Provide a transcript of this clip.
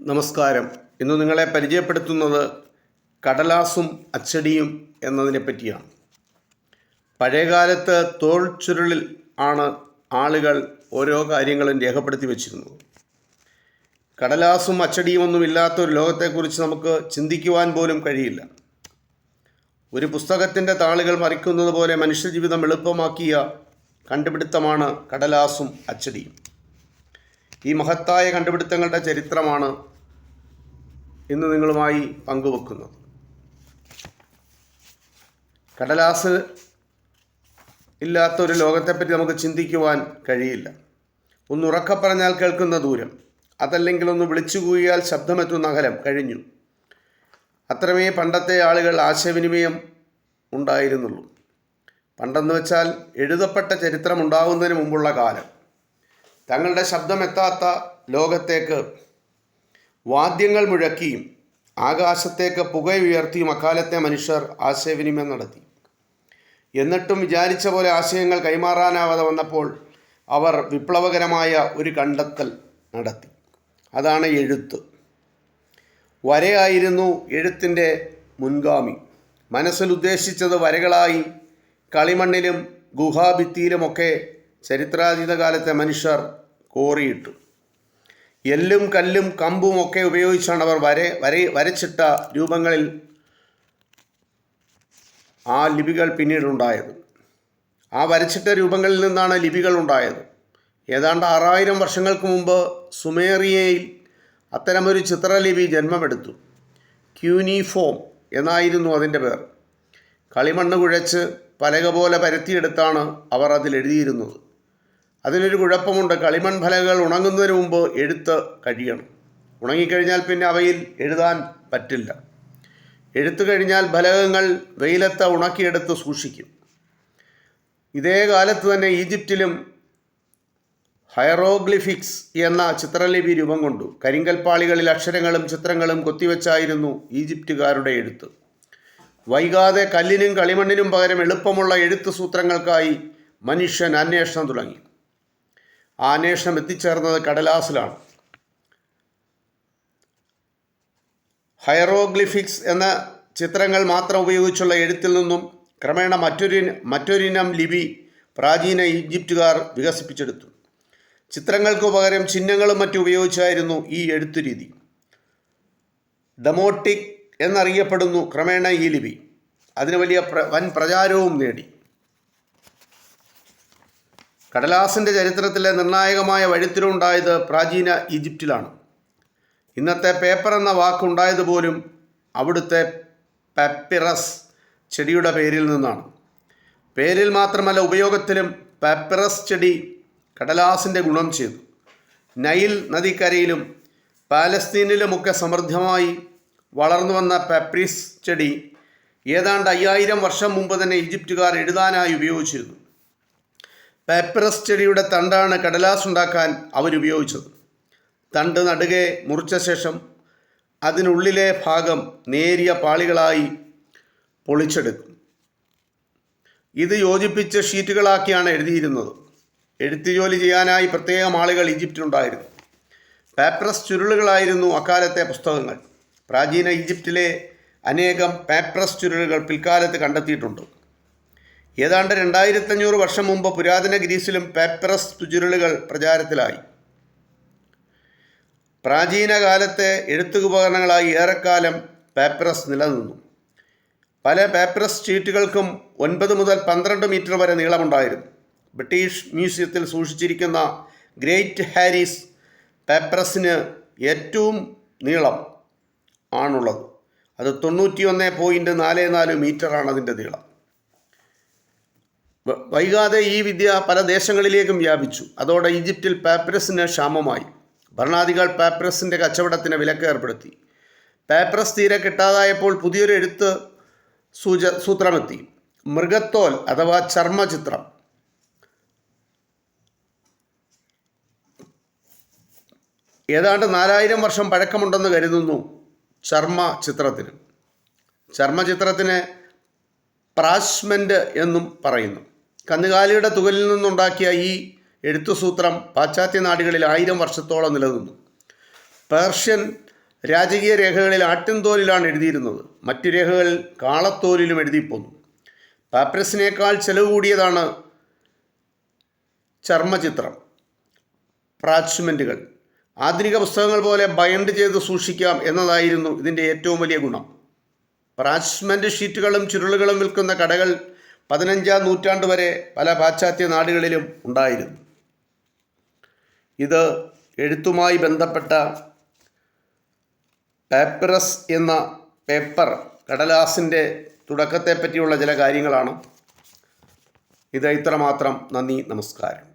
നമസ്കാരം. ഇന്ന് നിങ്ങളെ പരിചയപ്പെടുത്തുന്നത് കടലാസും അച്ചടിയും എന്നതിനെ പറ്റിയാണ്. പഴയകാലത്ത് തോൾ ചുരുളിൽ ആണ് ആളുകൾ ഓരോ കാര്യങ്ങളും രേഖപ്പെടുത്തി വച്ചിരുന്നത്. കടലാസും അച്ചടിയും ഒന്നും ഇല്ലാത്ത ഒരു ലോകത്തെക്കുറിച്ച് നമുക്ക് ചിന്തിക്കുവാൻ പോലും കഴിയില്ല. ഒരു പുസ്തകത്തിൻ്റെ താളുകൾ മറിക്കുന്നത് പോലെ മനുഷ്യജീവിതം എളുപ്പമാക്കിയ കണ്ടുപിടുത്തമാണ് കടലാസും അച്ചടിയും. ഈ മഹത്തായ കണ്ടുപിടുത്തങ്ങളുടെ ചരിത്രമാണ് ഇന്ന് നിങ്ങളുമായി പങ്കുവെക്കുന്നത്. കടലാസ് ഇല്ലാത്തൊരു ലോകത്തെപ്പറ്റി നമുക്ക് ചിന്തിക്കുവാൻ കഴിയില്ല. ഒന്ന് ഉറക്കെ പറഞ്ഞാൽ കേൾക്കുന്ന ദൂരം, അതല്ലെങ്കിൽ ഒന്ന് വിളിച്ചു കൂവിയാൽ ശബ്ദമെത്തുന്ന അകലം കഴിഞ്ഞു. അത്രമേ പണ്ടത്തെ ആളുകൾ ആശയവിനിമയം ഉണ്ടായിരുന്നുള്ളൂ. പണ്ടെന്ന് വെച്ചാൽ എഴുതപ്പെട്ട ചരിത്രം ഉണ്ടാകുന്നതിന് മുമ്പുള്ള കാലം. തങ്ങളുടെ ശബ്ദമെത്താത്ത ലോകത്തേക്ക് വാദ്യങ്ങൾ മുഴക്കിയും ആകാശത്തേക്ക് പുകയുയർത്തിയും അക്കാലത്തെ മനുഷ്യർ ആശയവിനിമയം നടത്തി. എന്നിട്ടും വിചാരിച്ച പോലെ ആശയങ്ങൾ കൈമാറാനാവാതെ വന്നപ്പോൾ അവർ വിപ്ലവകരമായ ഒരു കണ്ടെത്തൽ നടത്തി. അതാണ് എഴുത്ത്. വരയായിരുന്നു എഴുത്തിൻ്റെ മുൻഗാമി. മനസ്സിൽ ഉദ്ദേശിച്ചത് വരകളായി കളിമണ്ണിലും ഗുഹാഭിത്തിയിലുമൊക്കെ ചരിത്രാതീത കാലത്തെ മനുഷ്യർ കോറിയിട്ടു. എല്ലും കല്ലും കമ്പും ഒക്കെ ഉപയോഗിച്ചാണ് അവർ വരച്ചിട്ട രൂപങ്ങളിൽ ആ ലിപികൾ പിന്നീടുണ്ടായത്. ആ വരച്ചിട്ട രൂപങ്ങളിൽ നിന്നാണ് ലിപികൾ ഉണ്ടായത്. ഏതാണ്ട് 6000 വർഷങ്ങൾക്ക് മുമ്പ് സുമേറിയയിൽ അത്തരമൊരു ചിത്രലിപി ജന്മമെടുത്തു. ക്യൂനിഫോം എന്നായിരുന്നു അതിൻ്റെ പേർ. കളിമണ്ണ് കുഴച്ച് പലക പോലെ പരത്തിയെടുത്താണ് അവർ അതിലെഴുതിയിരുന്നത്. അതിനൊരു കുഴപ്പമുണ്ട്. കളിമൺ ഫലകകൾ ഉണങ്ങുന്നതിന് മുമ്പ് എഴുത്ത് കഴിയണം. ഉണങ്ങിക്കഴിഞ്ഞാൽ പിന്നെ അവയിൽ എഴുതാൻ പറ്റില്ല. എഴുത്ത് കഴിഞ്ഞാൽ ഫലകങ്ങൾ വെയിലത്ത് ഉണക്കിയെടുത്ത് സൂക്ഷിക്കും. ഇതേ കാലത്ത് തന്നെ ഈജിപ്തിലും ഹയറോഗ്ലിഫിക്സ് എന്ന ചിത്രലിപി രൂപം കൊണ്ടു. കരിങ്കൽപ്പാളികളിൽ അക്ഷരങ്ങളും ചിത്രങ്ങളും കൊത്തിവെച്ചായിരുന്നു ഈജിപ്തുകാരുടെ എഴുത്ത്. വൈകാതെ കല്ലിനും കളിമണ്ണിനും പകരം എളുപ്പമുള്ള എഴുത്ത് സൂത്രങ്ങൾക്കായി മനുഷ്യൻ അന്വേഷണം തുടങ്ങി. ആ അന്വേഷണം എത്തിച്ചേർന്നത് കടലാസിലാണ്. ഹയറോഗ്ലിഫിക്സ് എന്ന ചിത്രങ്ങൾ മാത്രം ഉപയോഗിച്ചുള്ള എഴുത്തിൽ നിന്നും ക്രമേണ മറ്റൊരിനം ലിപി പ്രാചീന ഈജിപ്തുകാർ വികസിപ്പിച്ചെടുത്തു. ചിത്രങ്ങൾക്ക് പകരം ചിഹ്നങ്ങളും മറ്റും ഉപയോഗിച്ചായിരുന്നു ഈ എഴുത്തു രീതി. ഡെമോട്ടിക് എന്നറിയപ്പെടുന്നു ക്രമേണ ഈ ലിപി. അതിന് വലിയ വൻ പ്രചാരവും നേടി. കടലാസിൻ്റെ ചരിത്രത്തിലെ നിർണായകമായ വഴിത്തിരിവുണ്ടായത് പ്രാചീന ഈജിപ്തിലാണ്. ഇന്നത്തെ പേപ്പർ എന്ന വാക്കുണ്ടായതുപോലും അവിടുത്തെ പാപ്പിറസ് ചെടിയുടെ പേരിൽ നിന്നാണ്. പേരിൽ മാത്രമല്ല, ഉപയോഗത്തിലും പാപ്പിറസ് ചെടി കടലാസിൻ്റെ ഗുണം ചെയ്തു. നൈൽ നദിക്കരയിലും പാലസ്തീനിലുമൊക്കെ സമൃദ്ധമായി വളർന്നു വന്ന പാപ്പിറസ് ചെടി ഏതാണ്ട് 5000 വർഷം മുമ്പ് തന്നെ ഈജിപ്തുകാർ എഴുതാനായി ഉപയോഗിച്ചിരുന്നു. പാപ്പിറസ് ചെടിയുടെ തണ്ടാണ് കടലാസ് ഉണ്ടാക്കാൻ അവരുപയോഗിച്ചത്. തണ്ട് നടുകെ മുറിച്ച ശേഷം അതിനുള്ളിലെ ഭാഗം നേരിയ പാളികളായി പൊളിച്ചെടുക്കും. ഇത് യോജിപ്പിച്ച് ഷീറ്റുകളാക്കിയാണ് എഴുതിയിരുന്നത്. എഴുത്ത് ജോലി ചെയ്യാനായി പ്രത്യേകം ആളുകൾ ഈജിപ്തിലുണ്ടായിരുന്നു. പാപ്പിറസ് ചുരുളുകളായിരുന്നു അക്കാലത്തെ പുസ്തകങ്ങൾ. പ്രാചീന ഈജിപ്തിലെ അനേകം പാപ്പിറസ് ചുരുളുകൾ പിൽക്കാലത്ത് കണ്ടെത്തിയിട്ടുണ്ട്. ഏതാണ്ട് 2500 വർഷം മുമ്പ് പുരാതന ഗ്രീസിലും പാപ്പിറസ് ചുരുളുകൾ പ്രചാരത്തിലായി. പ്രാചീന കാലത്തെ എഴുത്തുപകരണങ്ങളായി ഏറെക്കാലം പാപ്പിറസ് നിലനിന്നു. പല പാപ്പിറസ് ഷീറ്റുകൾക്കും 9 മുതൽ 12 മീറ്റർ വരെ നീളമുണ്ടായിരുന്നു. ബ്രിട്ടീഷ് മ്യൂസിയത്തിൽ സൂക്ഷിച്ചിരിക്കുന്ന ഗ്രേറ്റ് ഹാരിസ് പാപ്പിറസിന് ഏറ്റവും നീളം ആണുള്ളത്. അത് 91.44 മീറ്ററാണ് അതിൻ്റെ നീളം. വൈകാതെ ഈ വിദ്യ പല ദേശങ്ങളിലേക്കും വ്യാപിച്ചു. അതോടെ ഈജിപ്തിൽ പാപ്പിറസിന് ക്ഷാമമായി. ഭരണാധികാരികൾ പാപ്പിറസിൻ്റെ കച്ചവടത്തിന് വിലക്ക് ഏർപ്പെടുത്തി. പാപ്പിറസ് തീരെ കിട്ടാതായപ്പോൾ പുതിയൊരു എഴുത്ത് സൂത്രമെത്തി. മൃഗത്തോൽ അഥവാ ചർമ്മചിത്രം. ഏതാണ്ട് 4000 വർഷം പഴക്കമുണ്ടെന്ന് കരുതുന്നു ചർമ്മചിത്രത്തിന് പ്രാശ്മെൻ്റ് എന്നും പറയുന്നു. കന്നുകാലിയുടെ തുകലിൽ നിന്നുണ്ടാക്കിയ ഈ എഴുത്തുസൂത്രം പാശ്ചാത്യ നാടുകളിൽ 1000 വർഷത്തോളം നിലനിന്നു. പേർഷ്യൻ രാജകീയ രേഖകളിൽ ആട്ടിൻതോലിലാണ് എഴുതിയിരുന്നത്. മറ്റു രേഖകളിൽ കാളത്തോലിലും എഴുതിപ്പോന്നു. പാപ്പിറസിനേക്കാൾ ചെലവ് കൂടിയതാണ് ചർമ്മചിത്രം, പാർച്ച്മെൻറ്റുകൾ. ആധുനിക പുസ്തകങ്ങൾ പോലെ ബൈൻഡ് ചെയ്ത് സൂക്ഷിക്കാം എന്നതായിരുന്നു ഇതിൻ്റെ ഏറ്റവും വലിയ ഗുണം. പാർച്ച്മെൻറ്റ് ഷീറ്റുകളും ചുരുളുകളും വിൽക്കുന്ന കടകൾ 15-ാം നൂറ്റാണ്ട് വരെ പല പാശ്ചാത്യ നാടുകളിലും ഉണ്ടായിരുന്നു. ഇത് എഴുത്തുമായി ബന്ധപ്പെട്ട പാപ്പിറസ് എന്ന പേപ്പർ കടലാസിൻ്റെ തുടക്കത്തെ പറ്റിയുള്ള ചില കാര്യങ്ങളാണ്. ഇത് ഇത്രമാത്രം. നന്ദി, നമസ്കാരം.